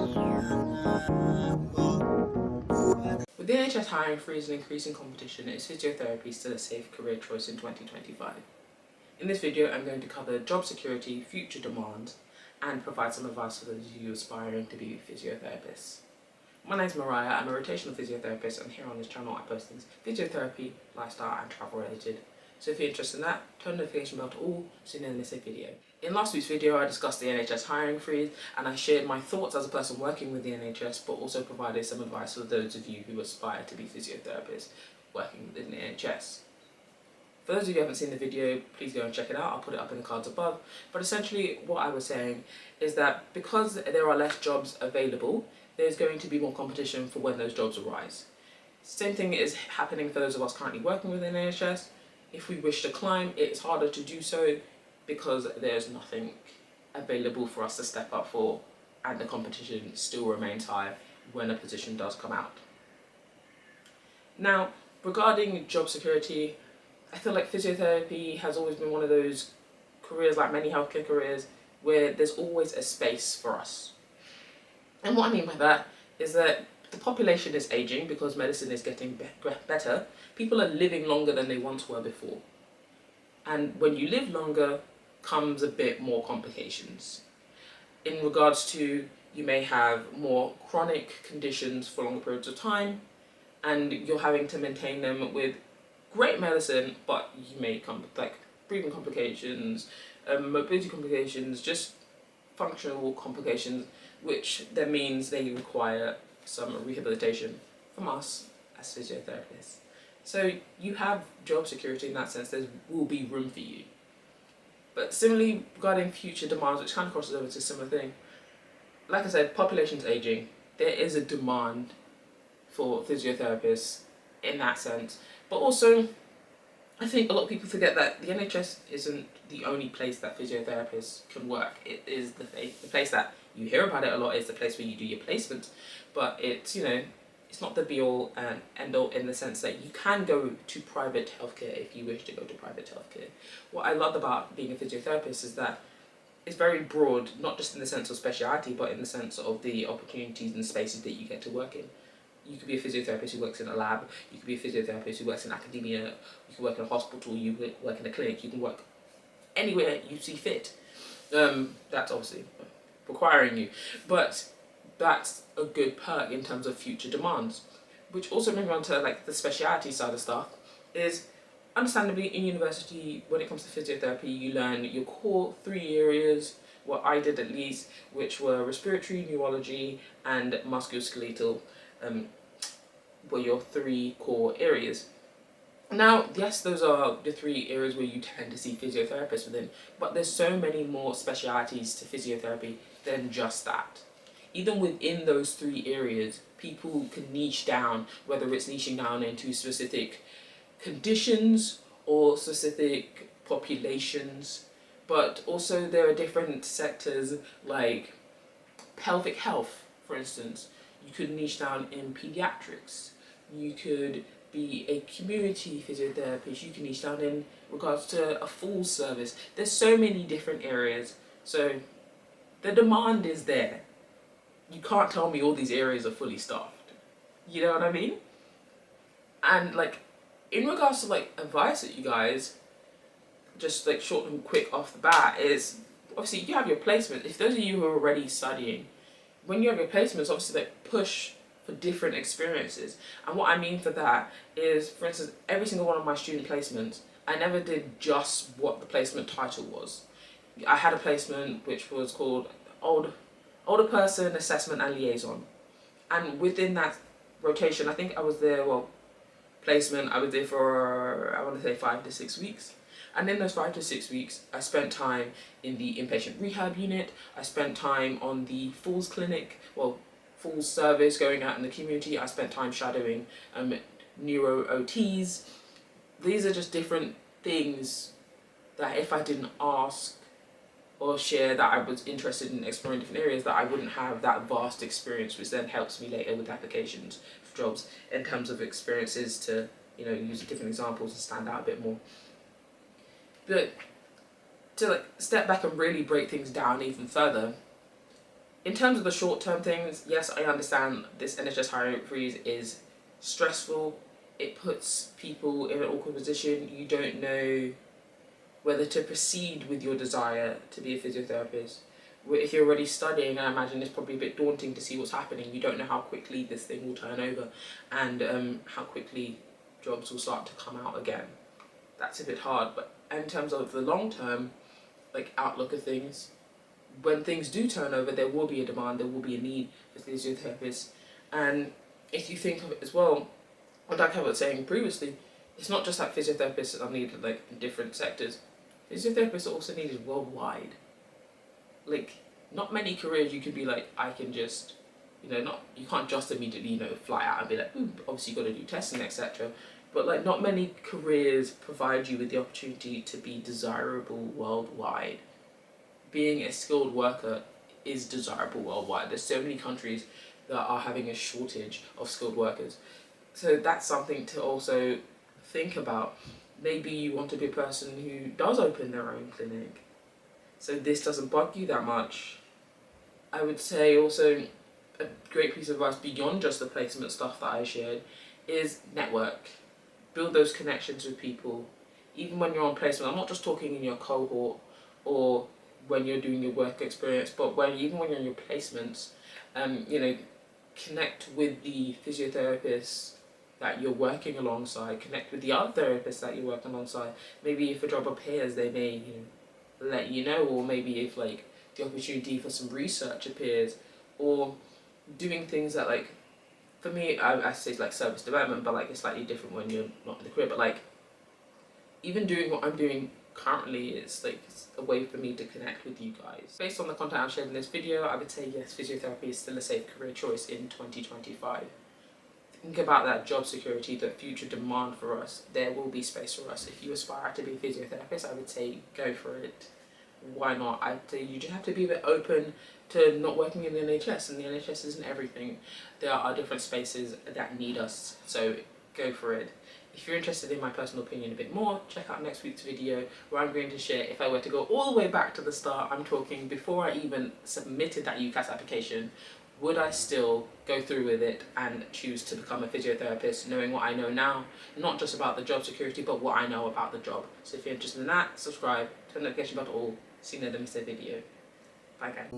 With the NHS hiring freeze and increasing competition, is physiotherapy still a safe career choice in 2025? In this video, I'm going to cover job security, future demands, and provide some advice for those of you aspiring to be physiotherapists. My name is Mariah, I'm a rotational physiotherapist, and here on this channel I post things physiotherapy, lifestyle, and travel related. So if you're interested in that, turn the notification bell to all so you never miss a video. In last week's video, I discussed the NHS hiring freeze and I shared my thoughts as a person working with the NHS, but also provided some advice for those of you who aspire to be physiotherapists working within the NHS. For those of you who haven't seen the video, please go and check it out. I'll put it up in the cards above. But essentially what I was saying is that because there are less jobs available, there's going to be more competition for when those jobs arise. Same thing is happening for those of us currently working within the NHS. If we wish to climb, it's harder to do so because there's nothing available for us to step up for, and the competition still remains high when a position does come out. Now, regarding job security, I feel like physiotherapy has always been one of those careers, like many healthcare careers, where there's always a space for us. And what I mean by that is that the population is aging because medicine is getting better. People are living longer than they once were before. And when you live longer comes a bit more complications. In regards to, you may have more chronic conditions for longer periods of time, and you're having to maintain them with great medicine, but you may come with like breathing complications, mobility complications, just functional complications, which then means they require some rehabilitation from us as physiotherapists. So you have job security in that sense, there will be room for you. But similarly, regarding future demands, which kind of crosses over to a similar thing, like I said, population's aging, there is a demand for physiotherapists in that sense. But also, I think a lot of people forget that the NHS isn't the only place that physiotherapists can work. It is the place that you hear about it a lot, is the place where you do your placements, but it's, you know, it's not the be all and end all in the sense that you can go to private healthcare if you wish to go to private healthcare. What I love about being a physiotherapist is that it's very broad, not just in the sense of speciality, but in the sense of the opportunities and spaces that you get to work in. You could be a physiotherapist who works in a lab, you could be a physiotherapist who works in academia, you can work in a hospital, you work in a clinic, you can work anywhere you see fit. That's obviously requiring you, but that's a good perk in terms of future demands. Which also brings me on to like the speciality side of stuff, is understandably in university, when it comes to physiotherapy, you learn your core 3 areas, what I did at least, which were respiratory, neurology, and musculoskeletal, were your 3 core areas. Now, yes, those are the 3 areas where you tend to see physiotherapists within, but there's so many more specialities to physiotherapy than just that. Even within those 3 areas, people can niche down, whether it's niching down into specific conditions or specific populations, but also there are different sectors like pelvic health, for instance. You could niche down in pediatrics, you could be a community physiotherapist, you can niche down in regards to a full service. There's so many different areas, so the demand is there. You can't tell me all these areas are fully staffed. You know what I mean? And like, in regards to like advice that you guys, just like short and quick off the bat, is obviously you have your placement. If those of you who are already studying, when you have your placements, obviously like push for different experiences. And what I mean for that is, for instance, every single one of my student placements, I never did just what the placement title was. I had a placement which was called Older Person Assessment and Liaison. And within that rotation, I think I was there, placement, I was there for, I want to say 5 to 6 weeks. And in those 5 to 6 weeks, I spent time in the inpatient rehab unit, I spent time on the Falls Clinic, full service going out in the community, I spent time shadowing neuro OTs. These are just different things that if I didn't ask or share that I was interested in exploring different areas, that I wouldn't have that vast experience, which then helps me later with applications for jobs in terms of experiences to, you know, use different examples and stand out a bit more. But to like step back and really break things down even further, In terms of the short-term things, yes, I understand this NHS hiring freeze is stressful. It puts people in an awkward position. You don't know whether to proceed with your desire to be a physiotherapist. If you're already studying, I imagine it's probably a bit daunting to see what's happening. You don't know how quickly this thing will turn over and how quickly jobs will start to come out again. That's a bit hard, but in terms of the long-term outlook of things, when things do turn over, there will be a demand, there will be a need for physiotherapists. And if you think of it as well, like I was saying previously, it's not just that physiotherapists are needed in different sectors. Physiotherapists are also needed worldwide. Not many careers you could be I can just, you can't just immediately, fly out and be ooh, obviously you got to do testing, etc. But not many careers provide you with the opportunity to be desirable worldwide. Being a skilled worker is desirable worldwide. There's so many countries that are having a shortage of skilled workers. So that's something to also think about. Maybe you want to be a person who does open their own clinic, so this doesn't bug you that much. I would say also a great piece of advice beyond just the placement stuff that I shared is network. Build those connections with people. Even when you're on placement, I'm not just talking in your cohort or when you're doing your work experience, but even when you're in your placements, connect with the physiotherapists that you're working alongside, connect with the other therapists that you're working alongside. Maybe if a job appears, they may let you know, or maybe if the opportunity for some research appears, or doing things that for me, I say service development, but it's slightly different when you're not in the career, but even doing what I'm doing currently is it's a way for me to connect with you guys. Based on the content I've shared in this video, I would say yes, physiotherapy is still a safe career choice in 2025. Think about that job security, the future demand for us. There will be space for us. If you aspire to be a physiotherapist, I would say go for it. Why not? I'd say you just have to be a bit open to not working in the NHS, and the NHS isn't everything. There are different spaces that need us, so go for it. If you're interested in my personal opinion a bit more, check out next week's video where I'm going to share, if I were to go all the way back to the start, I'm talking before I even submitted that UCAS application, would I still go through with it and choose to become a physiotherapist, knowing what I know now, not just about the job security, but what I know about the job. So if you're interested in that, subscribe, turn the notification bell to all, so you never miss a video. Bye guys.